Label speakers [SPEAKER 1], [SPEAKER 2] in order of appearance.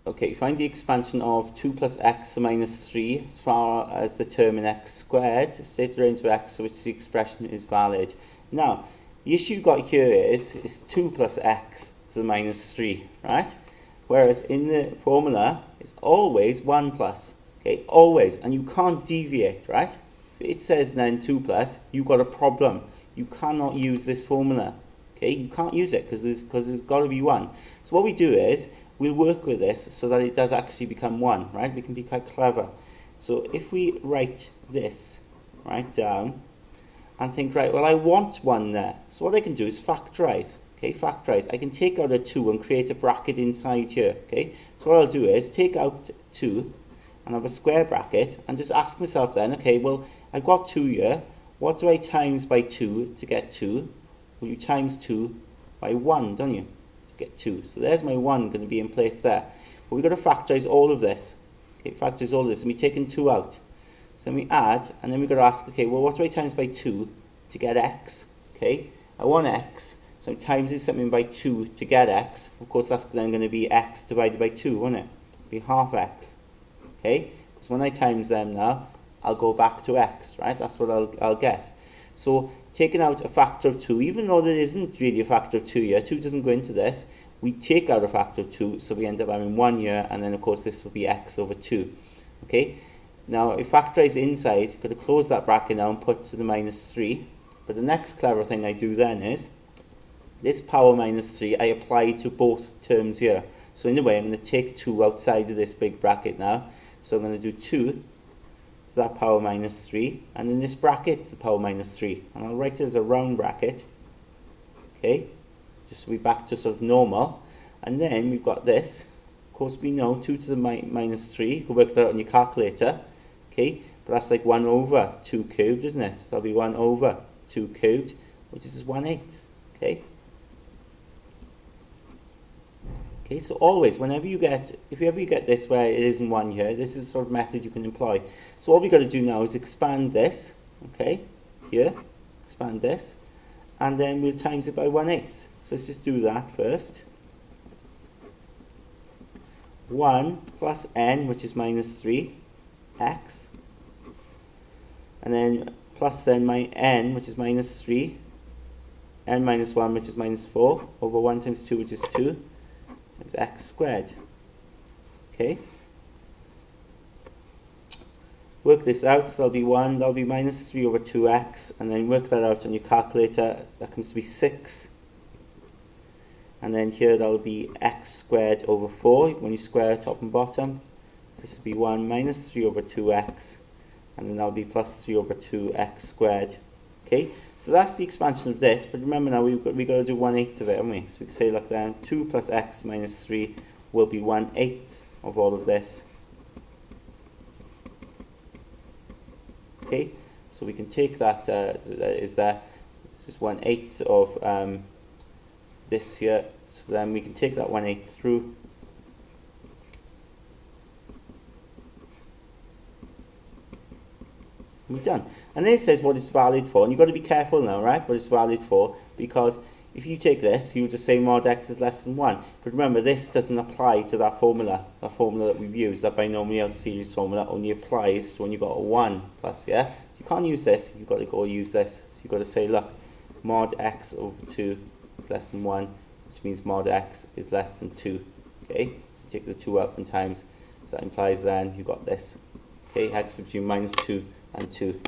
[SPEAKER 1] Okay, find the expansion of 2 plus x minus 3 as far as determine x squared. State the range of x for which the expression is valid. Now, the issue you've got here is 2 plus x to the minus 3, right? Whereas in the formula, it's always 1 plus, okay, always, and you can't deviate, right? If it says then 2 plus, you've got a problem. You cannot use this formula, okay? You can't use it because there's got to be 1. So what we do is, we'll work with this so that it does actually become 1, right? We can be quite clever. So if we write this right down and think, right, well, I want 1 there. So what I can do is factorize, okay? Factorize. I can take out a 2 and create a bracket inside here, okay? So what I'll do is take out 2 and have a square bracket and just ask myself then, okay, well, I've got 2 here. What do I times by 2 to get 2? Well, you times 2 by 1, don't you? Get 2. So there's my 1 going to be in place there. But we've got to factorize all of this. Okay, factorize all of this. And we've taken 2 out. So then we add, and then we've got to ask, okay, well, what do I times by 2 to get x? Okay, I want x. So I'm timesing something by 2 to get x. Of course, that's then going to be x divided by 2, won't it? It'll be half x. Okay, because when I times them now, I'll go back to x, right? That's what I'll get. So taking out a factor of 2, even though there isn't really a factor of 2 here, 2 doesn't go into this, we take out a factor of 2, so we end up having 1 here, and then of course this will be x over 2. Okay, now if factorize inside, you've got to close that bracket now and put to the minus 3. But the next clever thing I do then is, this power minus 3 I apply to both terms here. So in a way I'm going to take 2 outside of this big bracket now. So I'm going to do 2 to that power minus 3, and in this bracket the power minus 3, and I'll write it as a round bracket, okay, just so we're back to sort of normal. And then we've got this, of course we know 2 to the minus 3, you can work that out on your calculator, okay, but that's like 1 over 2 cubed, isn't it? So that'll be 1 over 2 cubed, which is 1/8, okay. Okay, so always, if ever you get this where it isn't 1 here, this is the sort of method you can employ. So all we've got to do now is expand this, okay, here, expand this, and then we'll times it by 1/8. So let's just do that first. 1 plus n, which is minus 3, x, and then plus then my n, which is minus 3, n minus 1, which is minus 4, over 1 times 2, which is 2, times x squared. Okay. Work this out, so that'll be 1, that'll be minus 3 over 2x, and then work that out on your calculator, that comes to be 6. And then here that'll be x squared over 4, when you square top and bottom. So this will be 1 minus 3 over 2x, and then that'll be plus 3 over 2x squared. Okay, so that's the expansion of this, but remember now we've got to do 1/8 of it, haven't we? So we can say, look then, 2 plus x minus 3 will be 1/8 of all of this. Okay, so we can take that, that is there, this is 1/8 of this here, so then we can take that 1/8 through. We're done. And then it says what it's valid for, and you've got to be careful now, right, what it's valid for, because if you take this, you would just say mod x is less than 1. But remember, this doesn't apply to that formula that we've used, that binomial series formula only applies to when you've got a 1 plus, yeah? You can't use this, you've got to go use this. So you've got to say, look, mod x over 2 is less than 1, which means mod x is less than 2, okay? So take the 2 out and times, so that implies then you've got this, okay, x between minus 2 and 2.